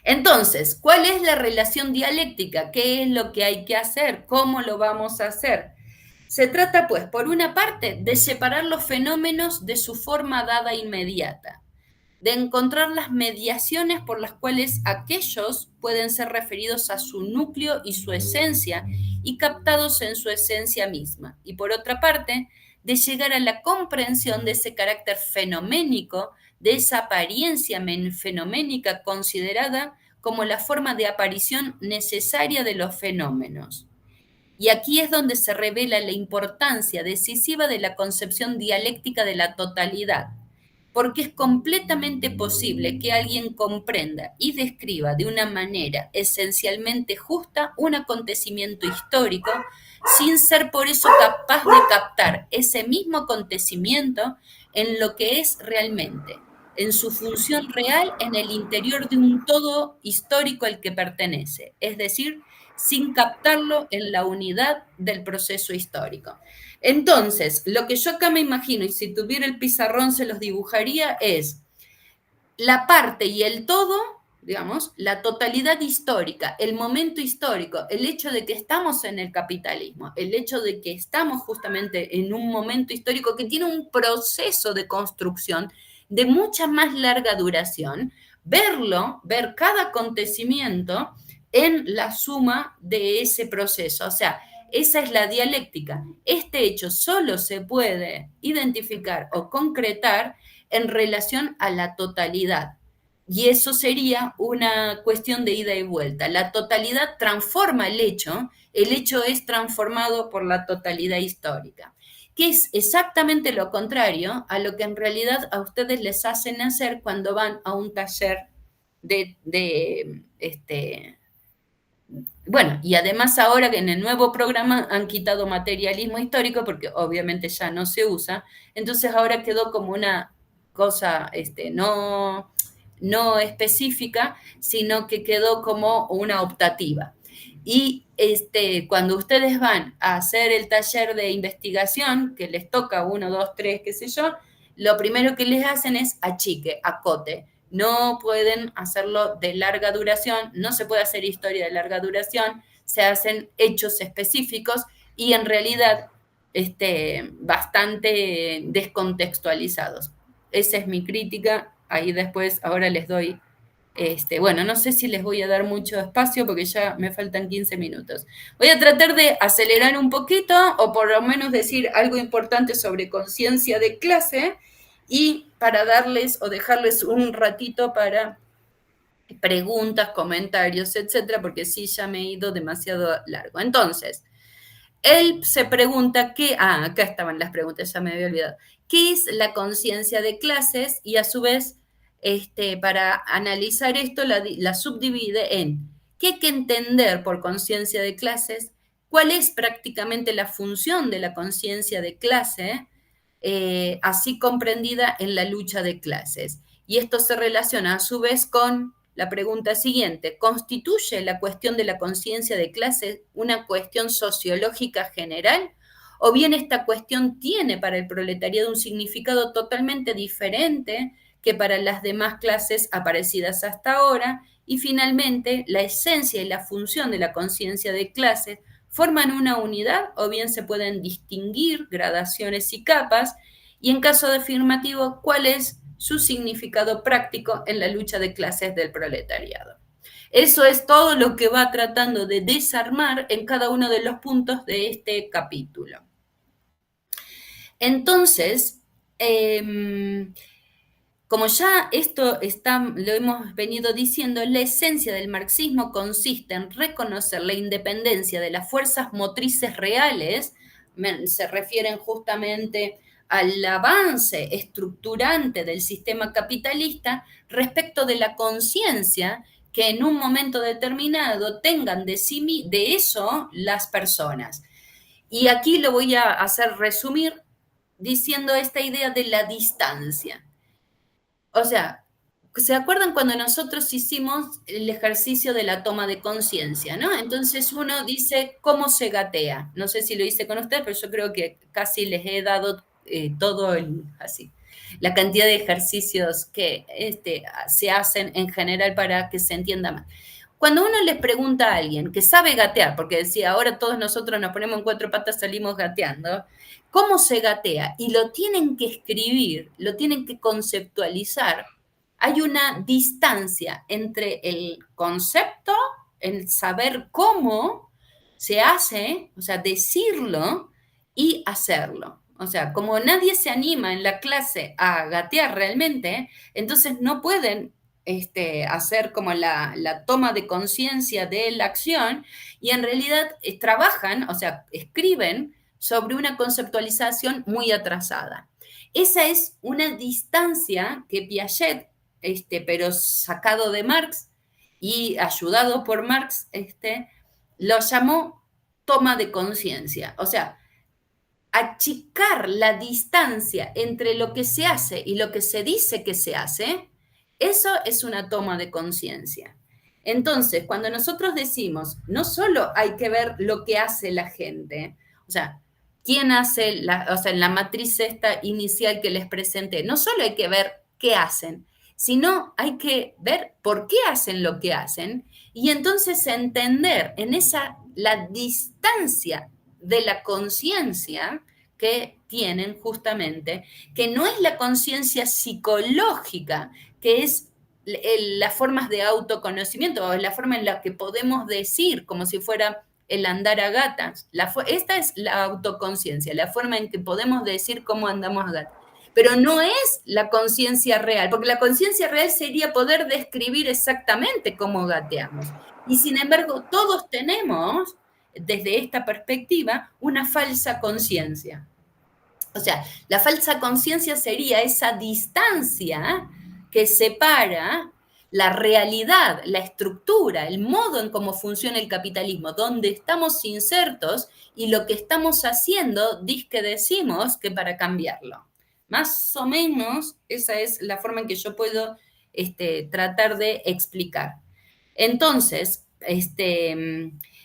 A: Entonces, ¿cuál es la relación dialéctica? ¿Qué es lo que hay que hacer? ¿Cómo lo vamos a hacer? Se trata, pues, por una parte, de separar los fenómenos de su forma dada inmediata, de encontrar las mediaciones por las cuales aquellos pueden ser referidos a su núcleo y su esencia y captados en su esencia misma. Y por otra parte, de llegar a la comprensión de ese carácter fenoménico, de esa apariencia fenoménica considerada como la forma de aparición necesaria de los fenómenos. Y aquí es donde se revela la importancia decisiva de la concepción dialéctica de la totalidad, porque es completamente posible que alguien comprenda y describa de una manera esencialmente justa un acontecimiento histórico sin ser por eso capaz de captar ese mismo acontecimiento en lo que es realmente, en su función real en el interior de un todo histórico al que pertenece, es decir, sin captarlo en la unidad del proceso histórico. Entonces, lo que yo acá me imagino, y si tuviera el pizarrón se los dibujaría, es la parte y el todo digamos, la totalidad histórica, el momento histórico, el hecho de que estamos en el capitalismo, el hecho de que estamos justamente en un momento histórico que tiene un proceso de construcción de mucha más larga duración, verlo, ver cada acontecimiento en la suma de ese proceso. O sea, esa es la dialéctica. Este hecho solo se puede identificar o concretar en relación a la totalidad. Y eso sería una cuestión de ida y vuelta. La totalidad transforma el hecho es transformado por la totalidad histórica, que es exactamente lo contrario a lo que en realidad a ustedes les hacen hacer cuando van a un taller de bueno, y además ahora que en el nuevo programa han quitado materialismo histórico porque obviamente ya no se usa, entonces ahora quedó como una cosa no específica, sino que quedó como una optativa. Y cuando ustedes van a hacer el taller de investigación, que les toca uno, dos, tres, qué sé yo, lo primero que les hacen es achique, acote. No pueden hacerlo de larga duración, no se puede hacer historia de larga duración, se hacen hechos específicos y en realidad bastante descontextualizados. Esa es mi crítica, ahí después ahora les doy, bueno, no sé si les voy a dar mucho espacio porque ya me faltan 15 minutos. Voy a tratar de acelerar un poquito o por lo menos decir algo importante sobre conciencia de clase y para darles o dejarles un ratito para preguntas, comentarios, etcétera, porque sí ya me he ido demasiado largo. Entonces, él se pregunta acá estaban las preguntas, ya me había olvidado. ¿Qué es la conciencia de clases? Y a su vez, para analizar esto, la subdivide en qué hay que entender por conciencia de clases, cuál es prácticamente la función de la conciencia de clase, así comprendida en la lucha de clases. Y esto se relaciona a su vez con la pregunta siguiente: ¿constituye la cuestión de la conciencia de clase una cuestión sociológica general? ¿O bien esta cuestión tiene para el proletariado un significado totalmente diferente que para las demás clases aparecidas hasta ahora? Y finalmente, ¿la esencia y la función de la conciencia de clase forman una unidad o bien se pueden distinguir gradaciones y capas? Y en caso de afirmativo, ¿cuál es su significado práctico en la lucha de clases del proletariado? Eso es todo lo que va tratando de desarmar en cada uno de los puntos de este capítulo. Entonces, como ya esto lo hemos venido diciendo, la esencia del marxismo consiste en reconocer la independencia de las fuerzas motrices reales, se refieren justamente al avance estructurante del sistema capitalista respecto de la conciencia que en un momento determinado tengan de eso las personas. Y aquí lo voy a hacer resumir diciendo esta idea de la distancia. O sea, ¿se acuerdan cuando nosotros hicimos el ejercicio de la toma de conciencia, ¿no? Entonces uno dice cómo se gatea. No sé si lo hice con usted, pero yo creo que casi les he dado así, la cantidad de ejercicios que se hacen en general para que se entienda más. Cuando uno les pregunta a alguien que sabe gatear, porque decía, ahora todos nosotros nos ponemos en cuatro patas, salimos gateando, ¿cómo se gatea? Y lo tienen que escribir, lo tienen que conceptualizar. Hay una distancia entre el concepto, el saber cómo se hace, o sea, decirlo y hacerlo. O sea, como nadie se anima en la clase a gatear realmente, entonces no pueden hacer como la toma de conciencia de la acción y en realidad trabajan, o sea, escriben sobre una conceptualización muy atrasada. Esa es una distancia que Piaget, pero sacado de Marx y ayudado por Marx, lo llamó toma de conciencia. O sea, achicar la distancia entre lo que se hace y lo que se dice que se hace, eso es una toma de conciencia. Entonces, cuando nosotros decimos, no solo hay que ver lo que hace la gente, o sea, quién hace, o sea, en la matriz esta inicial que les presenté, no solo hay que ver qué hacen, sino hay que ver por qué hacen lo que hacen y entonces entender en esa la distancia de la conciencia que tienen justamente, que no es la conciencia psicológica, que es las formas de autoconocimiento o la forma en la que podemos decir como si fuera el andar a gatas. Esta es la autoconciencia, la forma en que podemos decir cómo andamos a gatas. Pero no es la conciencia real, porque la conciencia real sería poder describir exactamente cómo gateamos. Y sin embargo, todos tenemos, desde esta perspectiva, una falsa conciencia. O sea, la falsa conciencia sería esa distancia que separa la realidad, la estructura, el modo en cómo funciona el capitalismo, donde estamos insertos y lo que estamos haciendo, que decimos que para cambiarlo. Más o menos esa es la forma en que yo puedo tratar de explicar. Entonces,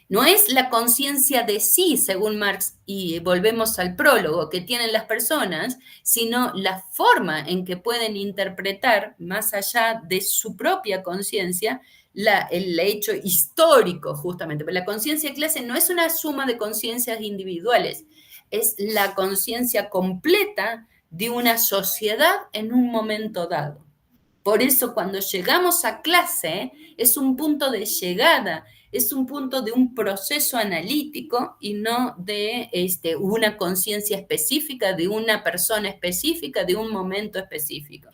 A: no es la conciencia de sí, según Marx, y volvemos al prólogo que tienen las personas, sino la forma en que pueden interpretar, más allá de su propia conciencia, el hecho histórico, justamente. Pero la conciencia de clase no es una suma de conciencias individuales, es la conciencia completa de una sociedad en un momento dado. Por eso cuando llegamos a clase es un punto de llegada, es un punto de un proceso analítico y no de una conciencia específica, de una persona específica, de un momento específico.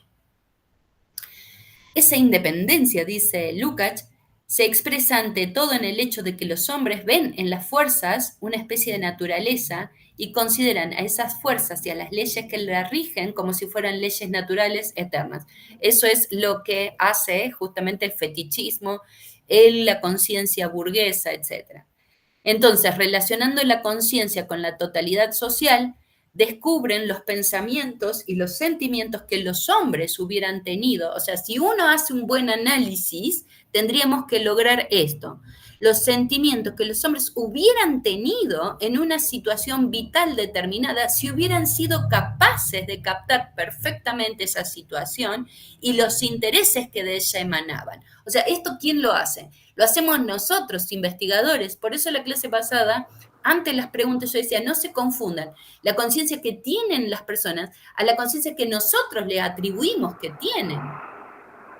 A: Esa independencia, dice Lukács, se expresa ante todo en el hecho de que los hombres ven en las fuerzas una especie de naturaleza y consideran a esas fuerzas y a las leyes que las rigen como si fueran leyes naturales eternas. Eso es lo que hace justamente el fetichismo, la conciencia burguesa, etc. Entonces, relacionando la conciencia con la totalidad social, descubren los pensamientos y los sentimientos que los hombres hubieran tenido. O sea, si uno hace un buen análisis, tendríamos que lograr esto. Los sentimientos que los hombres hubieran tenido en una situación vital determinada si hubieran sido capaces de captar perfectamente esa situación y los intereses que de ella emanaban. O sea, ¿esto quién lo hace? Lo hacemos nosotros, investigadores. Por eso la clase pasada, antes las preguntas yo decía, no se confundan la conciencia que tienen las personas a la conciencia que nosotros le atribuimos que tienen.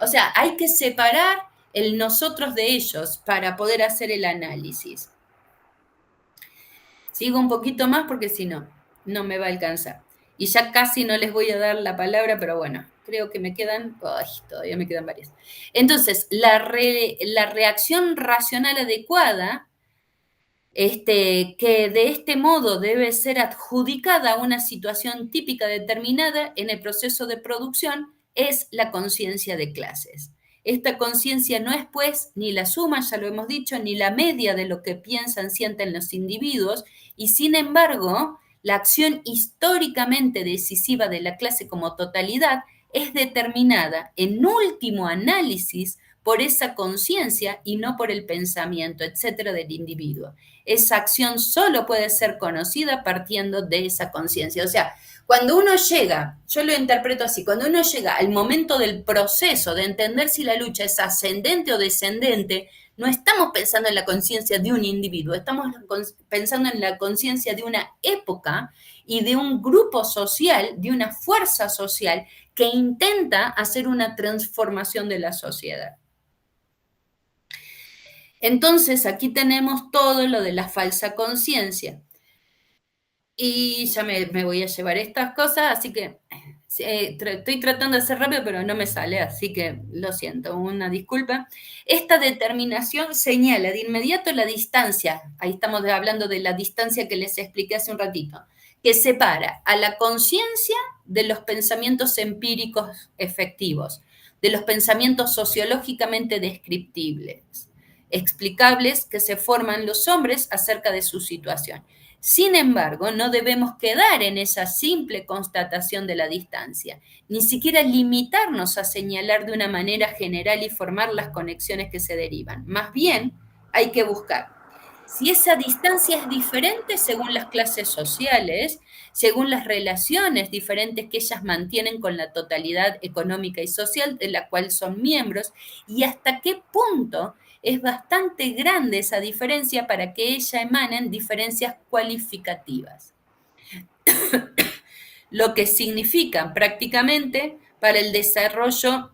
A: O sea, hay que separar el nosotros de ellos para poder hacer el análisis. Sigo un poquito más porque si no, no me va a alcanzar. Y ya casi no les voy a dar la palabra, pero bueno, creo que me quedan, todavía me quedan varias. Entonces, la reacción racional adecuada, que de este modo debe ser adjudicada a una situación típica determinada en el proceso de producción, es la conciencia de clases. Esta conciencia no es, pues, ni la suma, ya lo hemos dicho, ni la media de lo que piensan, sienten los individuos, y sin embargo, la acción históricamente decisiva de la clase como totalidad es determinada en último análisis por esa conciencia y no por el pensamiento, etcétera, del individuo. Esa acción solo puede ser conocida partiendo de esa conciencia. O sea, cuando uno llega, yo lo interpreto así, cuando uno llega al momento del proceso de entender si la lucha es ascendente o descendente, no estamos pensando en la conciencia de un individuo, estamos pensando en la conciencia de una época y de un grupo social, de una fuerza social que intenta hacer una transformación de la sociedad. Entonces, aquí tenemos todo lo de la falsa conciencia. Y ya me voy a llevar estas cosas, así que estoy tratando de hacer rápido, pero no me sale, así que lo siento, una disculpa. Esta determinación señala de inmediato la distancia, ahí estamos hablando de la distancia que les expliqué hace un ratito, que separa a la conciencia de los pensamientos empíricos efectivos, de los pensamientos sociológicamente descriptibles, explicables que se forman los hombres acerca de su situación. Sin embargo, no debemos quedar en esa simple constatación de la distancia, ni siquiera limitarnos a señalar de una manera general y formar las conexiones que se derivan. Más bien, hay que buscar si esa distancia es diferente según las clases sociales, según las relaciones diferentes que ellas mantienen con la totalidad económica y social de la cual son miembros, y hasta qué punto es bastante grande esa diferencia para que ella emanen diferencias cualificativas, lo que significan prácticamente para el desarrollo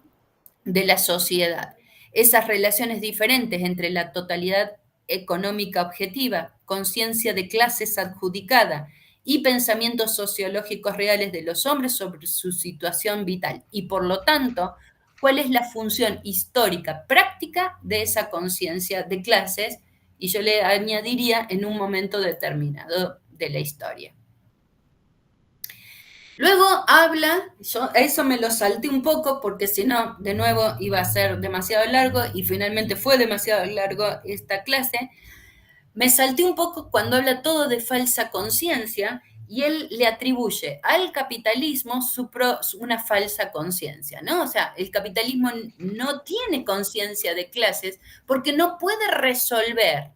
A: de la sociedad. Esas relaciones diferentes entre la totalidad económica objetiva, conciencia de clases adjudicada y pensamientos sociológicos reales de los hombres sobre su situación vital. Y por lo tanto, ¿cuál es la función histórica práctica de esa conciencia de clases? Y yo le añadiría en un momento determinado de la historia. Luego habla, yo a eso me lo salté un poco porque si no, de nuevo iba a ser demasiado largo y finalmente fue demasiado largo esta clase. Me salté un poco cuando habla todo de falsa conciencia y él le atribuye al capitalismo una falsa conciencia, ¿no? O sea, el capitalismo no tiene conciencia de clases porque no puede resolver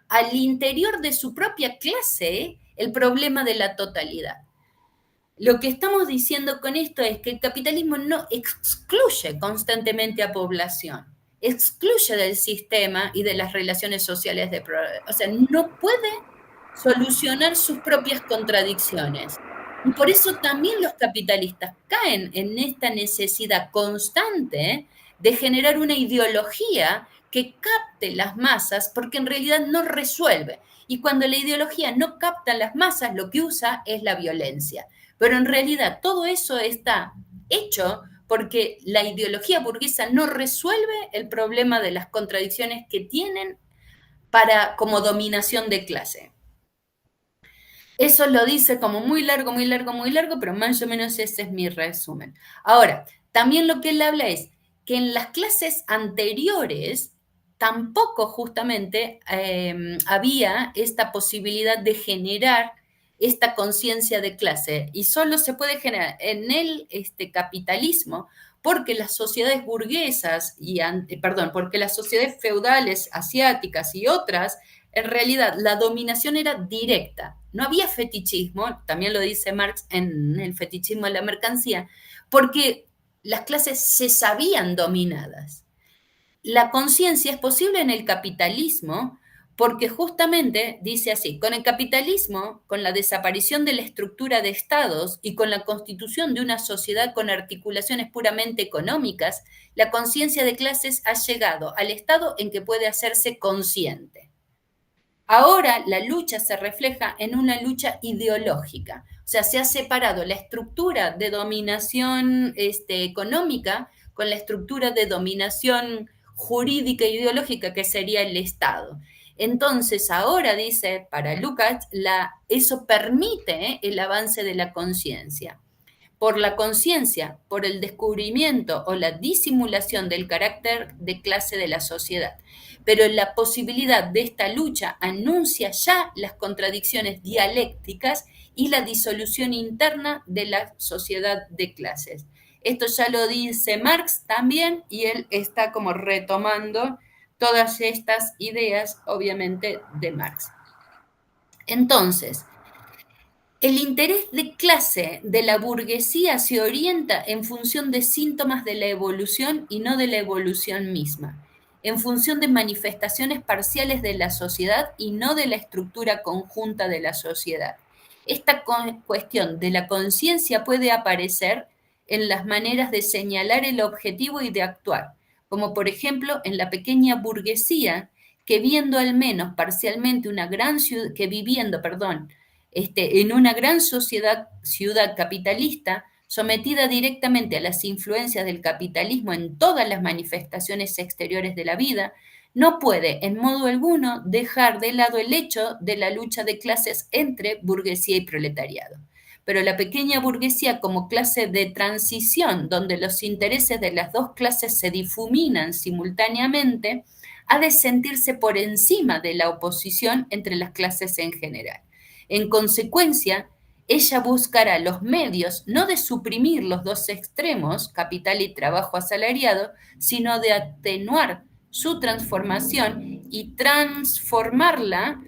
A: al interior de su propia clase el problema de la totalidad. Lo que estamos diciendo con esto es que el capitalismo no excluye constantemente a población, excluye del sistema y de las relaciones sociales de o sea, no puede solucionar sus propias contradicciones. Y por eso también los capitalistas caen en esta necesidad constante de generar una ideología que capte las masas, porque en realidad no resuelve. Y cuando la ideología no capta las masas, lo que usa es la violencia. Pero en realidad todo eso está hecho porque la ideología burguesa no resuelve el problema de las contradicciones que tienen como dominación de clase. Eso lo dice como muy largo, muy largo, muy largo, pero más o menos ese es mi resumen. Ahora, también lo que él habla es que en las clases anteriores tampoco justamente había esta posibilidad de generar esta conciencia de clase y solo se puede generar en el capitalismo porque las sociedades burguesas porque las sociedades feudales asiáticas y otras en realidad la dominación era directa. No había fetichismo, también lo dice Marx en el fetichismo de la mercancía, porque las clases se sabían dominadas. La conciencia es posible en el capitalismo porque justamente dice así, con el capitalismo, con la desaparición de la estructura de estados y con la constitución de una sociedad con articulaciones puramente económicas, la conciencia de clases ha llegado al estado en que puede hacerse consciente. Ahora la lucha se refleja en una lucha ideológica, o sea, se ha separado la estructura de dominación económica con la estructura de dominación jurídica e ideológica que sería el Estado. Entonces, ahora dice, para Lukács, eso permite el avance de la conciencia. Por la conciencia, por el descubrimiento o la disimulación del carácter de clase de la sociedad. Pero la posibilidad de esta lucha anuncia ya las contradicciones dialécticas y la disolución interna de la sociedad de clases. Esto ya lo dice Marx también y él está como retomando todas estas ideas, obviamente, de Marx. Entonces, el interés de clase de la burguesía se orienta en función de síntomas de la evolución y no de la evolución misma, en función de manifestaciones parciales de la sociedad y no de la estructura conjunta de la sociedad. Esta cuestión de la conciencia puede aparecer en las maneras de señalar el objetivo y de actuar, como por ejemplo en la pequeña burguesía que viendo al menos parcialmente una gran ciudad, que viviendo, perdón, en una gran ciudad capitalista, sometida directamente a las influencias del capitalismo en todas las manifestaciones exteriores de la vida, no puede en modo alguno dejar de lado el hecho de la lucha de clases entre burguesía y proletariado. Pero la pequeña burguesía como clase de transición, donde los intereses de las dos clases se difuminan simultáneamente, ha de sentirse por encima de la oposición entre las clases en general. En consecuencia, ella buscará los medios no de suprimir los dos extremos, capital y trabajo asalariado, sino de atenuar su transformación y transformarla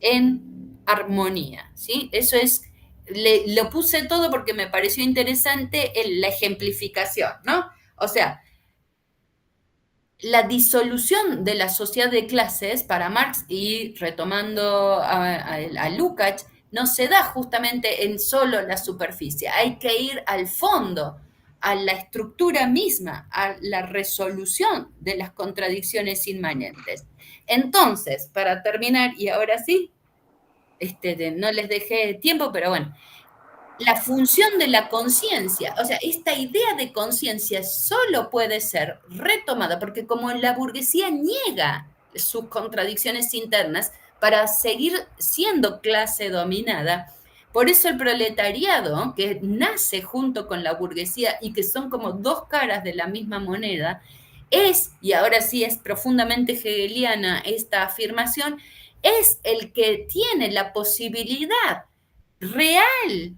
A: en armonía, ¿sí? Eso es, lo puse todo porque me pareció interesante la ejemplificación, ¿no? O sea, la disolución de la sociedad de clases para Marx y retomando a Lukács no se da justamente en solo la superficie, hay que ir al fondo, a la estructura misma, a la resolución de las contradicciones inmanentes. Entonces, para terminar, y ahora sí, no les dejé tiempo, pero bueno, la función de la conciencia, o sea, esta idea de conciencia solo puede ser retomada, porque como la burguesía niega sus contradicciones internas para seguir siendo clase dominada, por eso el proletariado, que nace junto con la burguesía y que son como dos caras de la misma moneda, es, y ahora sí es profundamente hegeliana esta afirmación, es el que tiene la posibilidad real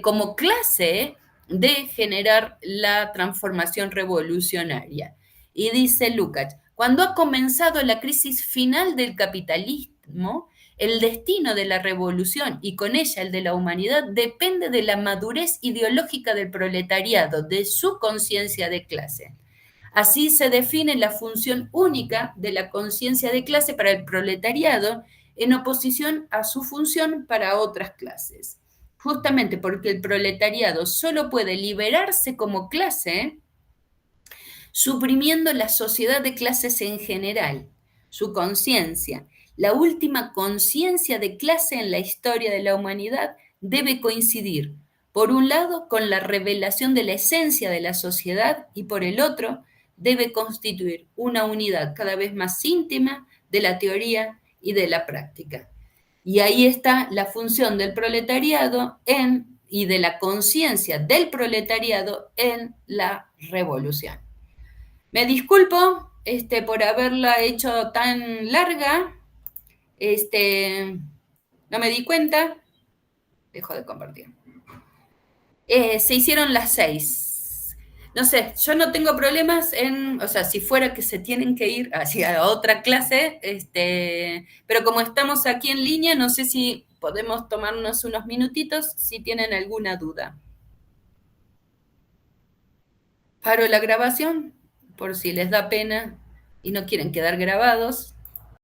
A: como clase de generar la transformación revolucionaria. Y dice Lukács, cuando ha comenzado la crisis final del capitalismo, el destino de la revolución y con ella el de la humanidad depende de la madurez ideológica del proletariado, de su conciencia de clase. Así se define la función única de la conciencia de clase para el proletariado en oposición a su función para otras clases. Justamente porque el proletariado solo puede liberarse como clase suprimiendo la sociedad de clases en general, su conciencia. La última conciencia de clase en la historia de la humanidad debe coincidir, por un lado, con la revelación de la esencia de la sociedad y por el otro, debe constituir una unidad cada vez más íntima de la teoría y de la práctica. Y ahí está la función del proletariado y de la conciencia del proletariado en la revolución. Me disculpo por haberla hecho tan larga. No me di cuenta. Dejo de compartir. Se hicieron las 6. No sé, yo no tengo problemas o sea, si fuera que se tienen que ir hacia otra clase, pero como estamos aquí en línea, no sé si podemos tomarnos unos minutitos si tienen alguna duda. Paro la grabación por si les da pena y no quieren quedar grabados.